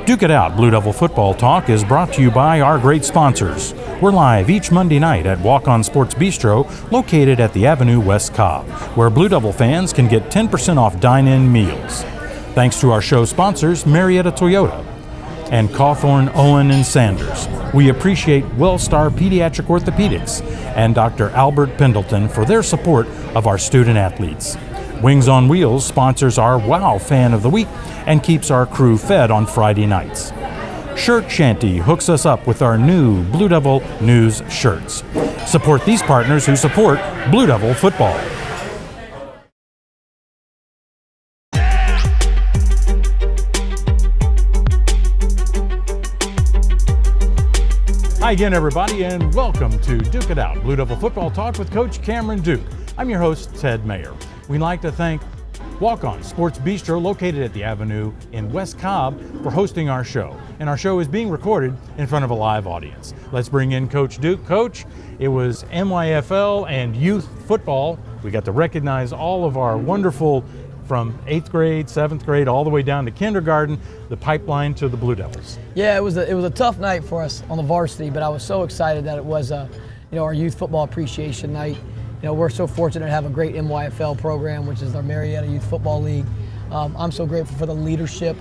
Duke It Out Blue Devil Football Talk is brought to you by our great sponsors. We're live each Monday night at Walk-On Sports Bistro, located at the Avenue West Cobb, where Blue Devil fans can get 10% off dine-in meals. Thanks to our show sponsors, Marietta Toyota and Cawthorn, Owen & Sanders. We appreciate WellStar Pediatric Orthopedics and Dr. Albert Pendleton for their support of our student athletes. Wings on Wheels sponsors our Wow Fan of the Week and keeps our crew fed on Friday nights. Shirt Shanty hooks us up with our new Blue Devil News shirts. Support these partners who support Blue Devil football. Hi again, everybody, and welcome to Duke It Out Blue Devil Football Talk with Coach Cameron Duke. I'm your host, Ted Mayer. We'd like to thank Walk-On Sports Bistro, located at the Avenue in West Cobb, for hosting our show. And our show is being recorded in front of a live audience. Let's bring in Coach Duke. Coach, it was MYFL and youth football. We got to recognize all of our wonderful, from 8th grade, 7th grade, all the way down to kindergarten, the pipeline to the Blue Devils. Yeah, it was a tough night for us on the varsity, but I was so excited that it was our youth football appreciation night. You know, we're so fortunate to have a great MYFL program, which is our Marietta Youth Football League. I'm so grateful for the leadership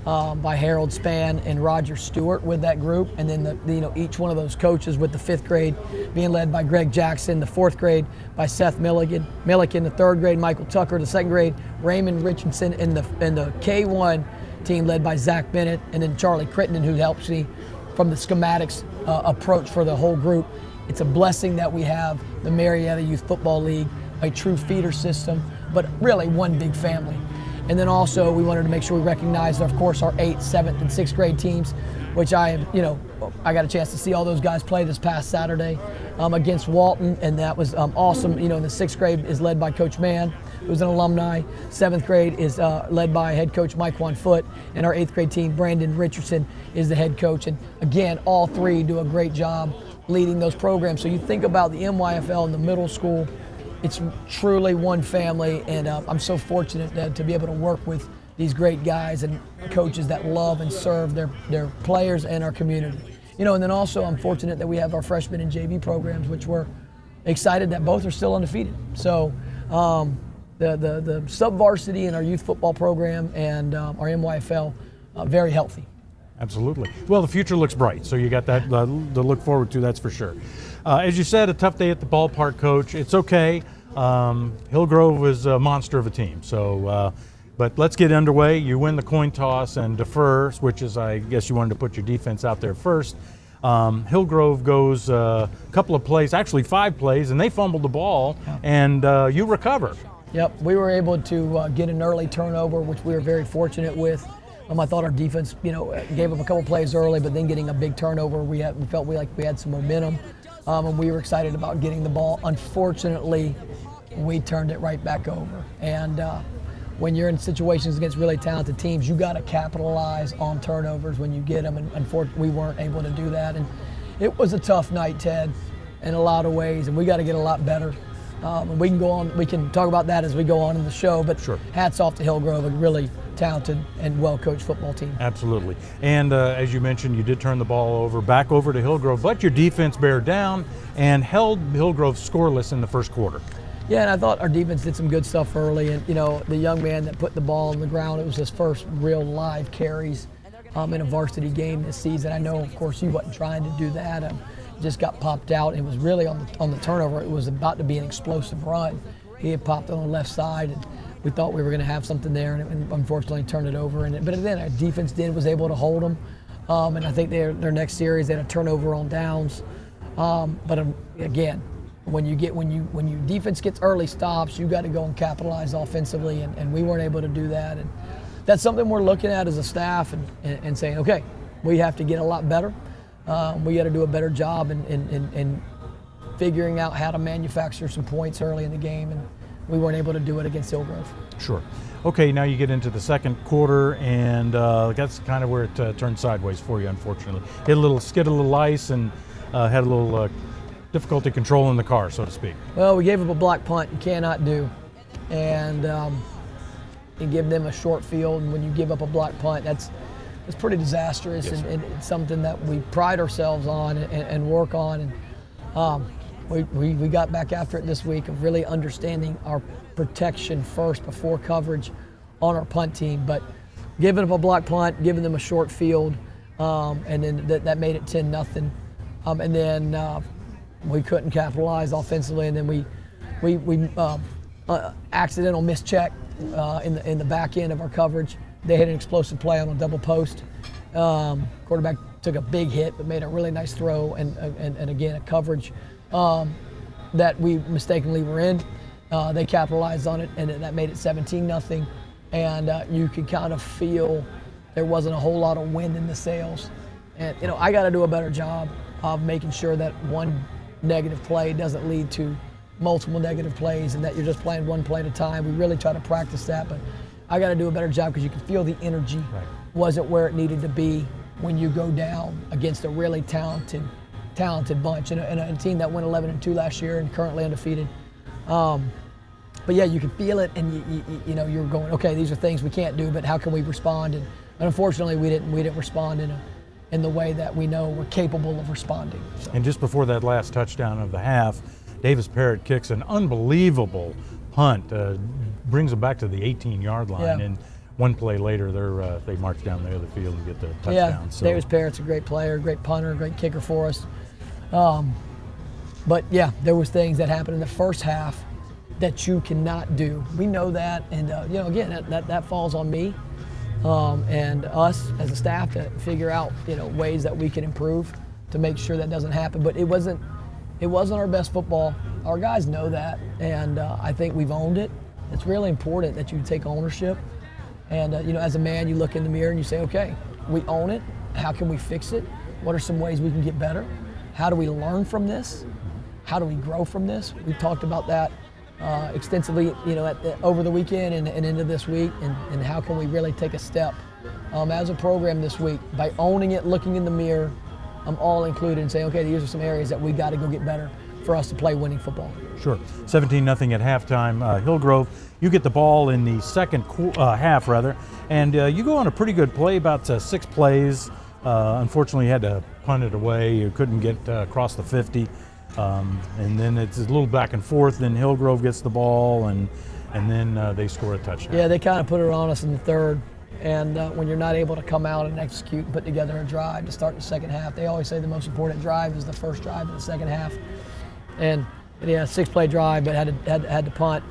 by Harold Spann and Roger Stewart with that group, and then each one of those coaches, with the 5th grade being led by Greg Jackson, the 4th grade by Seth Milliken, the 3rd grade Michael Tucker, the 2nd grade Raymond Richardson, and the K1 team led by Zach Bennett, and then Charlie Crittenden, who helps me from the schematics approach for the whole group. It's a blessing that we have the Marietta Youth Football League, a true feeder system, but really one big family. And then also we wanted to make sure we recognized, of course, our 8th, 7th, and 6th grade teams, which I got a chance to see all those guys play this past Saturday against Walton, and that was awesome. You know, the 6th grade is led by Coach Mann, who's an alumni. 7th grade is led by head coach Mike Foot, and our 8th grade team, Brandon Richardson, is the head coach. And again, all three do a great job leading those programs. So you think about the MYFL in the middle school, it's truly one family, and I'm so fortunate to be able to work with these great guys and coaches that love and serve their players and our community. You know, and then also I'm fortunate that we have our freshman and JV programs, which we're excited that both are still undefeated. So the sub-varsity in our youth football program and our MYFL, very healthy. Absolutely. Well, the future looks bright, so you got that to look forward to, that's for sure. As you said, a tough day at the ballpark, Coach. It's okay. Hillgrove was a monster of a team, so but let's get underway. You win the coin toss and defer, which is, I guess you wanted to put your defense out there first. Hillgrove goes a couple of plays, actually 5 plays, and they fumbled the ball, and you recover. Yep, we were able to get an early turnover, which we were very fortunate with. I thought our defense, gave up a couple plays early, but then getting a big turnover, we felt like we had some momentum, and we were excited about getting the ball. Unfortunately, we turned it right back over. And when you're in situations against really talented teams, you got to capitalize on turnovers when you get them, and unfortunately, we weren't able to do that. And it was a tough night, Ted, in a lot of ways, and we got to get a lot better. And we can go on. We can talk about that as we go on in the show. But sure. Hats off to Hillgrove, a really talented and well-coached football team. Absolutely. And as you mentioned, you did turn the ball back over to Hillgrove, but your defense bared down and held Hillgrove scoreless in the first quarter. Yeah, and I thought our defense did some good stuff early. And the young man that put the ball on the ground, it was his first real live carries in a varsity game this season. I know, of course, he wasn't trying to do that. Just got popped out. It was really on the turnover. It was about to be an explosive run. He had popped on the left side, and we thought we were going to have something there, and unfortunately turned it over. But then our defense was able to hold them, and I think their next series they had a turnover on downs. But again, when your defense gets early stops, you got to go and capitalize offensively, and we weren't able to do that. And that's something we're looking at as a staff and saying, okay, we have to get a lot better. We got to do a better job in figuring out how to manufacture some points early in the game, and we weren't able to do it against Hillgrove. Sure. Okay, now you get into the second quarter, and that's kind of where it turned sideways for you, unfortunately. Skid a little ice, and had a little difficulty controlling the car, so to speak. Well, we gave up a block punt you cannot do, and you give them a short field, and when you give up a block punt, it's pretty disastrous, Yes, and it's something that we pride ourselves on and work on. And we got back after it this week of really understanding our protection first before coverage on our punt team. But giving up a block punt, giving them a short field, and then that made it 10-0. And then we couldn't capitalize offensively, and then we accidental mischeck in the back end of our coverage. They had an explosive play on a double post. Quarterback took a big hit, but made a really nice throw, and again, a coverage that we mistakenly were in. They capitalized on it, and that made it 17-0. And you could kind of feel there wasn't a whole lot of wind in the sails. And I got to do a better job of making sure that one negative play doesn't lead to multiple negative plays, and that you're just playing one play at a time. We really try to practice that, but I got to do a better job, because you can feel the energy wasn't where it needed to be when you go down against a really talented bunch, and a team that went 11-2 last year and currently undefeated. But yeah, you can feel it, and you're going, okay, these are things we can't do, but how can we respond? And unfortunately, we didn't respond in the way that we know we're capable of responding. So. And just before that last touchdown of the half, Davis Parrott kicks an unbelievable punt, brings them back to the 18-yard line, and one play later, they march down the other field and get the touchdown. Yeah, so. Davis Parrott's a great player, great punter, great kicker for us. But yeah, there was things that happened in the first half that you cannot do. We know that, and again, that falls on me and us as a staff to figure out ways that we can improve to make sure that doesn't happen. But it wasn't our best football. Our guys know that, and I think we've owned it. It's really important that you take ownership, and as a man, you look in the mirror and you say, okay, we own it. How can we fix it? What are some ways we can get better? How do we learn from this? How do we grow from this? We talked about that extensively, over the weekend and into this week, and how can we really take a step as a program this week by owning it, looking in the mirror, all included, and saying, okay, these are some areas that we got to go get better for us to play winning football. Sure. 17-0 at halftime. Hillgrove, you get the ball in the second half, and you go on a pretty good play, about 6 plays. Unfortunately, you had to punt it away. You couldn't get across the 50. And then it's a little back and forth. Then Hillgrove gets the ball, and then they score a touchdown. Yeah, they kind of put it on us in the third. And when you're not able to come out and execute and put together a drive to start the second half, they always say the most important drive is the first drive of the second half. And yeah, 6-play drive, but had to punt,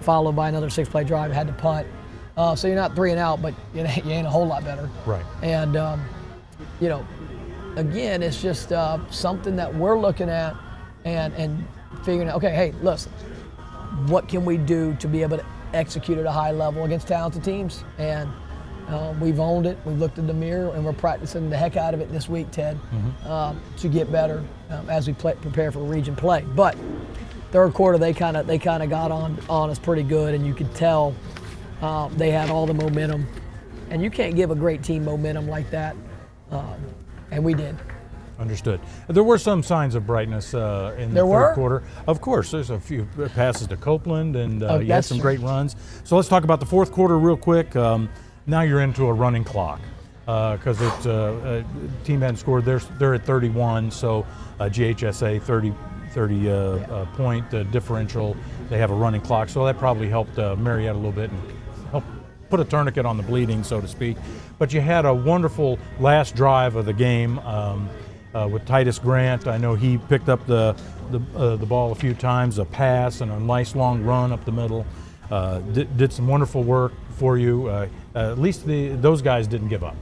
followed by another 6-play drive, had to punt. So you're not 3 and out, but you ain't a whole lot better. Right. And again, it's just something that we're looking at and figuring out. Okay, hey, listen, what can we do to be able to execute at a high level against talented teams? And we've owned it. We've looked in the mirror, and we're practicing the heck out of it this week, Ted, to get better as we prepare for region play. But third quarter, they kind of got on us pretty good, and you could tell they had all the momentum. And you can't give a great team momentum like that, and we did. Understood. There were some signs of brightness in the third quarter. Of course, there's a few passes to Copeland, and you had some great runs. So let's talk about the fourth quarter real quick. Now you're into a running clock because it's team hadn't scored. They're at 31, so GHSA 30 point differential. They have a running clock, so that probably helped Marietta a little bit and helped put a tourniquet on the bleeding, so to speak. But you had a wonderful last drive of the game with Titus Grant. I know he picked up the ball a few times, a pass and a nice long run up the middle. Did some wonderful work for you. At least those guys didn't give up.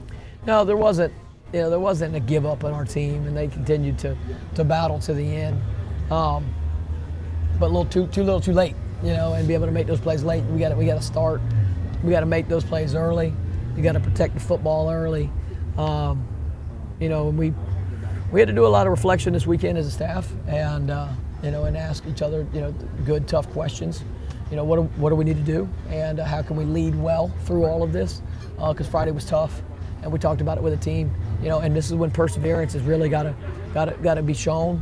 No, there wasn't. There wasn't a give up on our team, and they continued to battle to the end. But a little too late, and be able to make those plays late. We got to start. We got to make those plays early. You got to protect the football early. We had to do a lot of reflection this weekend as a staff, and and ask each other, good, tough questions. What do we need to do, and how can we lead well through all of this? Because Friday was tough, and we talked about it with the team. And this is when perseverance has really got to be shown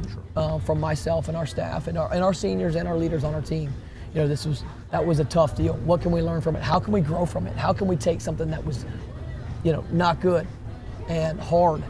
from myself and our staff and our seniors and our leaders on our team. That was a tough deal. What can we learn from it? How can we grow from it? How can we take something that was, not good, and hard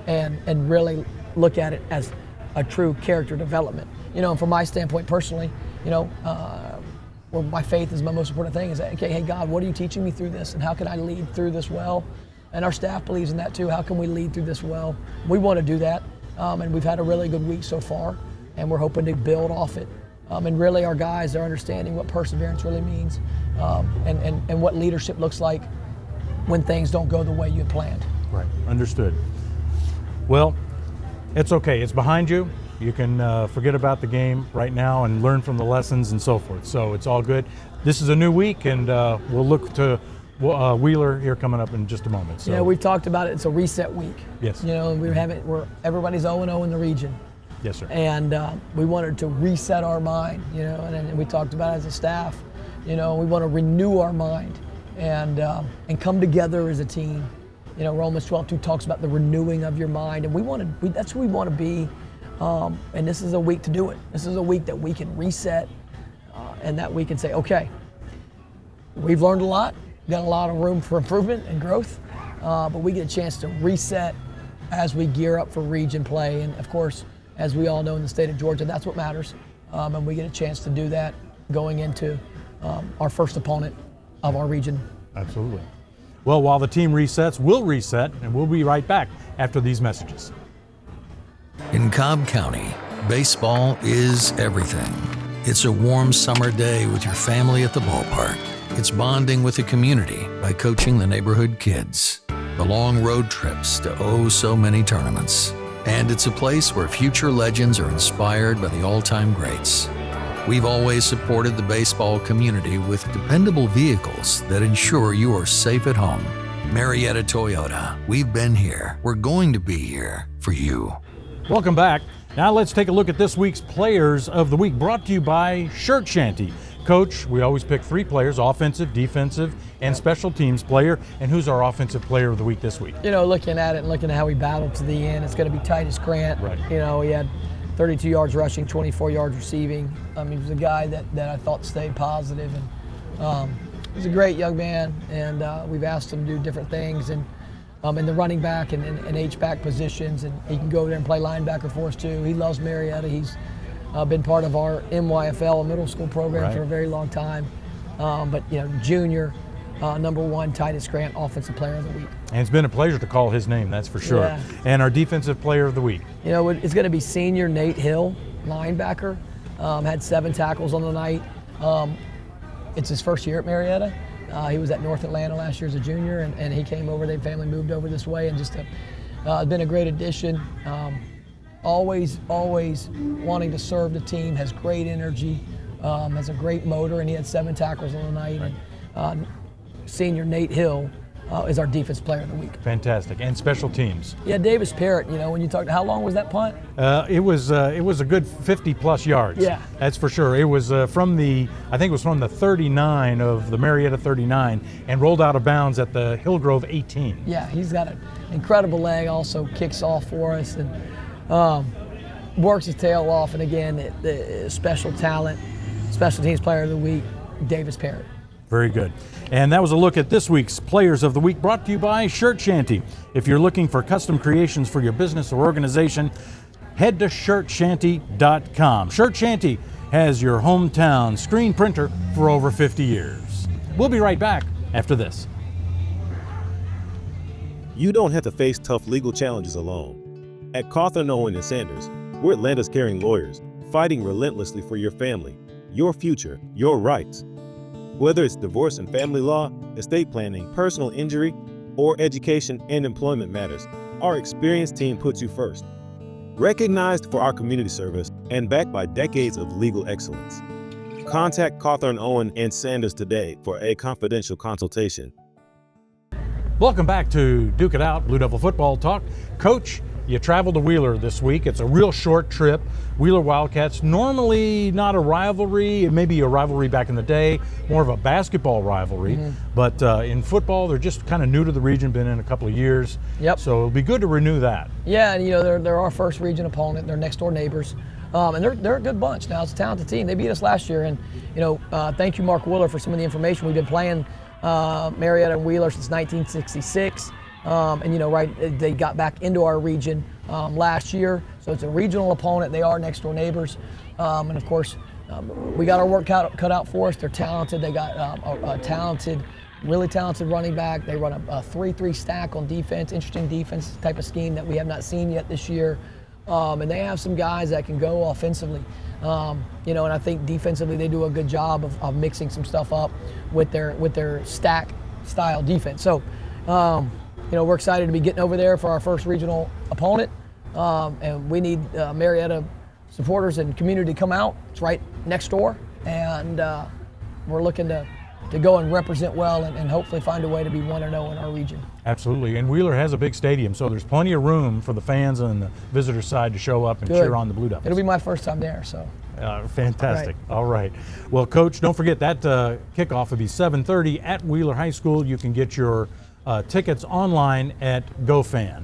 and really look at it as a true character development. And from my standpoint personally, well, my faith is my most important thing, is that, okay, hey God, what are you teaching me through this, and how can I lead through this well? And our staff believes in that too. How can we lead through this well? We want to do that, and we've had a really good week so far, and we're hoping to build off it. And really our guys are understanding what perseverance really means, and what leadership looks like when things don't go the way you had planned. Right, understood. Well, it's okay, it's behind you. You can forget about the game right now and learn from the lessons and so forth. So it's all good. This is a new week, and we'll look to Wheeler here coming up in just a moment. So. We've talked about it. It's a reset week. Yes. Everybody's 0-0 in the region. Yes, sir. And we wanted to reset our mind, and we talked about it as a staff. We want to renew our mind and come together as a team. Romans 12:2 talks about the renewing of your mind, and that's who we want to be. And this is a week to do it. This is a week that we can reset, and that we can say, okay, we've learned a lot, got a lot of room for improvement and growth, but we get a chance to reset as we gear up for region play. And of course, as we all know in the state of Georgia, that's what matters. And we get a chance to do that going into our first opponent of our region. Absolutely. Well, while the team resets, we'll reset, and we'll be right back after these messages. In Cobb County, baseball is everything. It's a warm summer day with your family at the ballpark. It's bonding with the community by coaching the neighborhood kids. The long road trips to oh so many tournaments. And it's a place where future legends are inspired by the all-time greats. We've always supported the baseball community with dependable vehicles that ensure you are safe at home. Marietta Toyota, we've been here. We're going to be here for you. Welcome back. Now let's take a look at this week's Players of the Week, brought to you by Shirt Shanty. Coach, we always pick 3 players, offensive, defensive, and special teams player. And who's our offensive player of the week this week? Looking at it and looking at how he battled to the end, it's going to be Titus Grant. Right. He had 32 yards rushing, 24 yards receiving. He was a guy that I thought stayed positive, and he's a great young man, and we've asked him to do different things, and in the running back and H-back positions, and he can go there and play linebacker for us too. He loves Marietta. He's been part of our MYFL middle school program for a very long time. But junior, number 1, Titus Grant, offensive player of the week. And it's been a pleasure to call his name, that's for sure. Yeah. And our defensive player of the week? It's going to be senior Nate Hill, linebacker. Had 7 tackles on the night. It's his first year at Marietta. He was at North Atlanta last year as a junior, and he came over. Their family moved over this way, and just been a great addition. Always wanting to serve the team, has great energy, has a great motor, and he had 7 tackles on the night. Right. And senior Nate Hill is our defense player of the week. Fantastic. And special teams? Yeah, Davis Parrott, when you talked, how long was that punt? It was a good 50-plus yards. Yeah. That's for sure. It was from the 39 of the Marietta 39, and rolled out of bounds at the Hillgrove 18. Yeah, he's got an incredible leg, also kicks off for us, and works his tail off. And again, the special talent, special teams player of the week, Davis Parrott. Very good. And that was a look at this week's Players of the Week, brought to you by Shirt Shanty. If you're looking for custom creations for your business or organization, head to shirtshanty.com. Shirt Shanty has your hometown screen printer for over 50 years. We'll be right back after this. You don't have to face tough legal challenges alone. At Cawthorn, Owen & Sanders, we're Atlanta's caring lawyers, fighting relentlessly for your family, your future, your rights. Whether it's divorce and family law, estate planning, personal injury, or education and employment matters, our experienced team puts you first. Recognized for our community service and backed by decades of legal excellence. Contact Cawthorn, Owen & Sanders today for a confidential consultation. Welcome back to Duke It Out, Blue Devil Football Talk. Coach, you traveled to Wheeler this week. It's a real short trip. Wheeler Wildcats, normally not a rivalry. It may be a rivalry back in the day, more of a basketball rivalry. Mm-hmm. But in football, they're just kind of new to the region, been in a couple of years. Yep. So it'll be good to renew that. Yeah, and they're our first region opponent. They're next door neighbors. And they're a good bunch. Now, it's a talented team. They beat us last year. And, thank you, Mark Wheeler, for some of the information. We've been playing Marietta and Wheeler since 1966. And they got back into our region last year, so it's a regional opponent. They are next door neighbors, and of course, we got our work cut out for us. They're talented. They got a really talented running back. They run a 3-3 stack on defense, interesting defense type of scheme that we have not seen yet this year. And they have some guys that can go offensively. And I think defensively they do a good job of mixing some stuff up with their stack style defense. So, we're excited to be getting over there for our first regional opponent. And we need Marietta supporters and community to come out. It's right next door. And we're looking to go and represent well and hopefully find a way to be 1-0 in our region. Absolutely, and Wheeler has a big stadium, so there's plenty of room for the fans on the visitor side to show up and cheer on the Blue Devils. It'll be my first time there, so. Fantastic. Right. All right. Well, Coach, don't forget that kickoff will be 7:30 at Wheeler High School. You can get your tickets online at GoFan.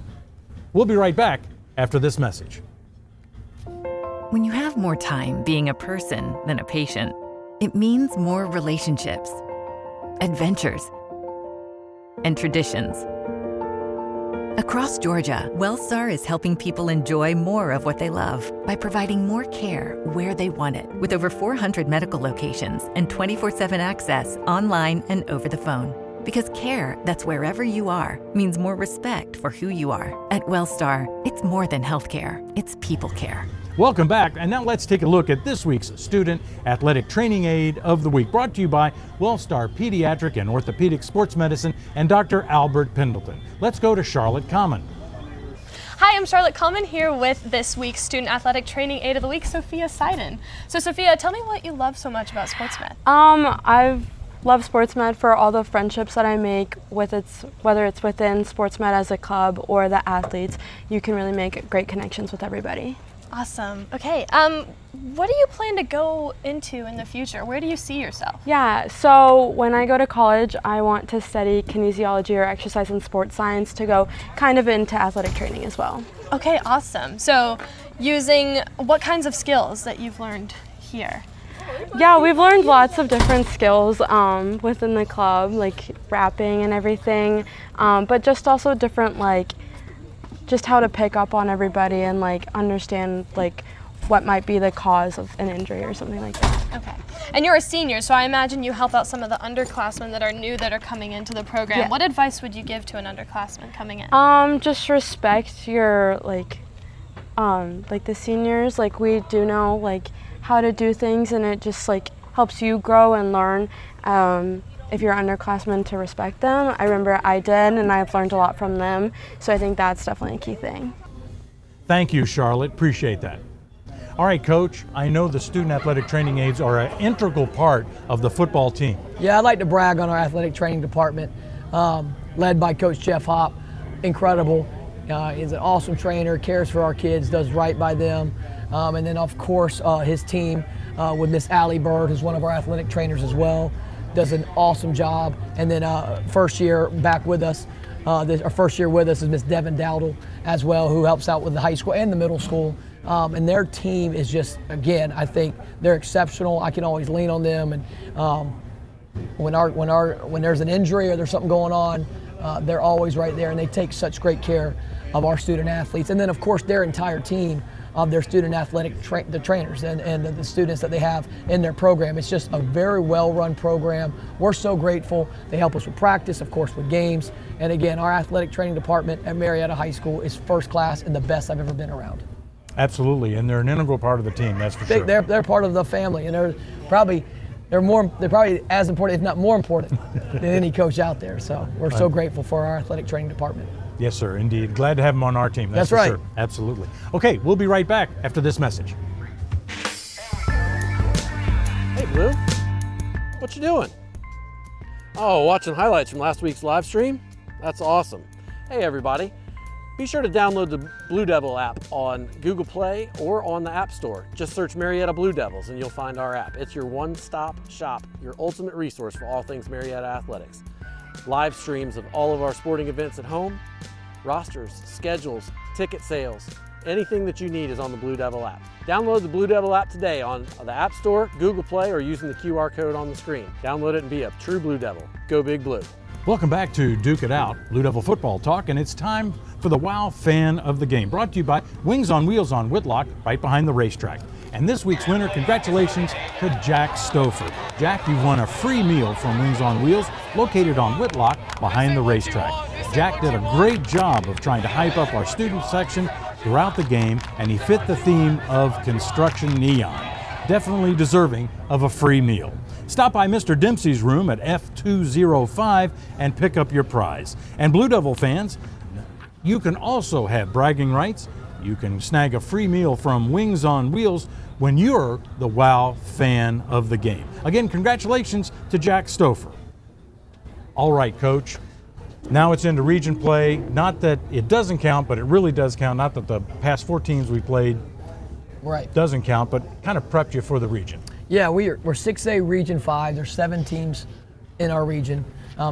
We'll be right back after this message. When you have more time being a person than a patient, it means more relationships, adventures, and traditions. Across Georgia, WellStar is helping people enjoy more of what they love by providing more care where they want it, with over 400 medical locations and 24/7 access online and over the phone. Because care that's wherever you are means more respect for who you are. At WellStar, it's more than healthcare, it's people care. Welcome back, and now let's take a look at this week's Student Athletic Training Aid of the Week, brought to you by WellStar Pediatric and Orthopedic Sports Medicine and Dr. Albert Pendleton. Let's go to Charlotte Common. Hi, I'm Charlotte Common here with this week's Student Athletic Training Aid of the Week, Sophia Seiden. So Sophia, tell me what you love so much about sports med. I've loved sports med for all the friendships that I make whether it's within sports med as a club or the athletes. You can really make great connections with everybody. Awesome. Okay. What do you plan to go into in the future? Where do you see yourself? Yeah, so when I go to college, I want to study kinesiology or exercise and sports science to go kind of into athletic training as well. Okay, awesome. So using what kinds of skills that you've learned here? Yeah, we've learned lots of different skills within the club, like rapping and everything, but just also different just how to pick up on everybody and understand what might be the cause of an injury or something like that. Okay. And you're a senior, so I imagine you help out some of the underclassmen that are new that are coming into the program. Yeah. What advice would you give to an underclassman coming in? Just respect your the seniors. We do know how to do things, and it just helps you grow and learn. If you're underclassmen, to respect them. I remember I did, and I've learned a lot from them, so I think that's definitely a key thing. Thank you, Charlotte. Appreciate that. All right, Coach, I know the student athletic training aides are an integral part of the football team. Yeah, I'd like to brag on our athletic training department, led by Coach Jeff Hopp. Incredible. He's an awesome trainer, cares for our kids, does right by them. And then, of course, his team with Miss Allie Bird, who's one of our athletic trainers as well, does an awesome job. And then first year back with us, our first year with us is Miss Devin Dowdle as well, who helps out with the high school and the middle school. And their team is just, again, I think they're exceptional. I can always lean on them. And when there's an injury or there's something going on, they're always right there, and they take such great care of our student athletes. And then, of course, their entire team of their student athletic the trainers and the students that they have in their program. It's just a very well-run program. We're so grateful. They help us with practice, of course, with games. And again, our athletic training department at Marietta High School is first class and the best I've ever been around. Absolutely, and they're an integral part of the team, that's for sure. They're part of the family, and they're probably as important, if not more important, than any coach out there. So we're so grateful for our athletic training department. Yes, sir, indeed. Glad to have them on our team. That's for right. Sure. Absolutely. Okay, we'll be right back after this message. Hey, Blue. What you doing? Oh, watching highlights from last week's live stream? That's awesome. Hey, everybody. Be sure to download the Blue Devil app on Google Play or on the App Store. Just search Marietta Blue Devils and you'll find our app. It's your one-stop shop, your ultimate resource for all things Marietta athletics. Live streams of all of our sporting events at home, rosters, schedules, ticket sales, anything that you need is on the Blue Devil app. Download the Blue Devil app today on the App Store, Google Play, or using the QR code on the screen. Download it and be a true Blue Devil. Go Big Blue. Welcome back to Duke It Out, Blue Devil Football Talk, and it's time for the WOW Fan of the Game, brought to you by Wings on Wheels on Whitlock, right behind the racetrack. And this week's winner, congratulations to Jack Stouffer. Jack, you've won a free meal from Wings on Wheels, located on Whitlock, behind the racetrack. Jack did a great job of trying to hype up our student section throughout the game, and he fit the theme of construction neon. Definitely deserving of a free meal. Stop by Mr. Dempsey's room at F205 and pick up your prize. And Blue Devil fans, you can also have bragging rights. You can snag a free meal from Wings on Wheels when you're the WOW Fan of the Game. Again, congratulations to Jack Stouffer. All right, Coach. Now it's into region play. Not that it doesn't count, but it really does count. Not that the past 4 teams we played doesn't count, but kind of prepped you for the region. Yeah, we're 6A Region 5. There's 7 teams in our region.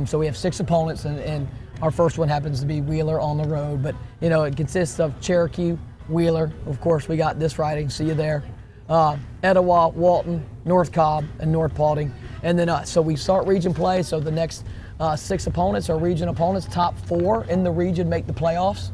So we have 6 opponents, and our first one happens to be Wheeler on the road. But, you know, it consists of Cherokee, Wheeler. Of course, we got this Friday. See you there. Etowah, Walton, North Cobb, and North Paulding. And then us. So we start region play. So the next 6 opponents are region opponents. Top 4 in the region make the playoffs.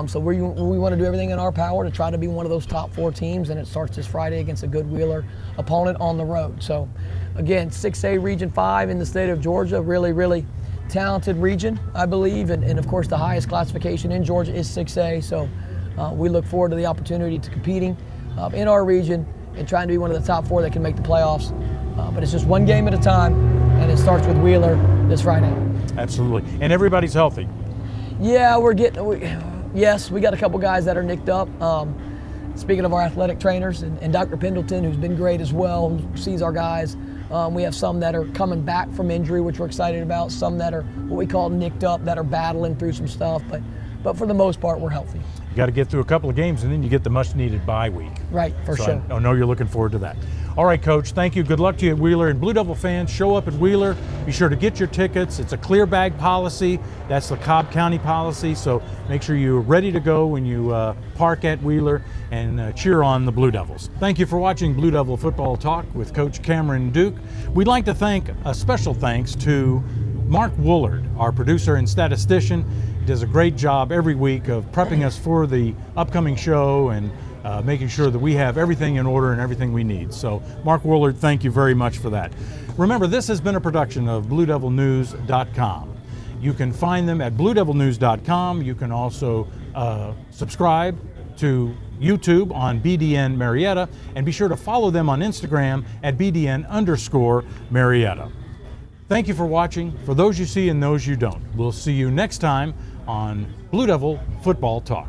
So we want to do everything in our power to try to be one of those top 4 teams, and it starts this Friday against a good Wheeler opponent on the road. So again, 6A Region 5 in the state of Georgia, really, really talented region, I believe, and of course the highest classification in Georgia is 6A. So we look forward to the opportunity to competing in our region and trying to be one of the top 4 that can make the playoffs. But it's just one game at a time, and it starts with Wheeler this Friday. Absolutely, and everybody's healthy. Yeah, yes, we got a couple guys that are nicked up. Speaking of our athletic trainers and Dr. Pendleton, who's been great as well, who sees our guys. We have some that are coming back from injury, which we're excited about. Some that are what we call nicked up, that are battling through some stuff. But for the most part, we're healthy. You got to get through a couple of games, and then you get the much-needed bye week. Right, for sure. I know you're looking forward to that. All right, Coach, thank you. Good luck to you at Wheeler. And Blue Devil fans, show up at Wheeler. Be sure to get your tickets. It's a clear bag policy. That's the Cobb County policy, so make sure you're ready to go when you park at Wheeler and cheer on the Blue Devils. Thank you for watching Blue Devil Football Talk with Coach Cameron Duke. We'd like to thank a special thanks to Mark Woolard, our producer and statistician. He does a great job every week of prepping us for the upcoming show and making sure that we have everything in order and everything we need. So, Mark Woolard, thank you very much for that. Remember, this has been a production of BlueDevilNews.com. You can find them at BlueDevilNews.com. You can also subscribe to YouTube on BDN Marietta, and be sure to follow them on Instagram at BDN_Marietta. Thank you for watching. For those you see and those you don't, we'll see you next time on Blue Devil Football Talk.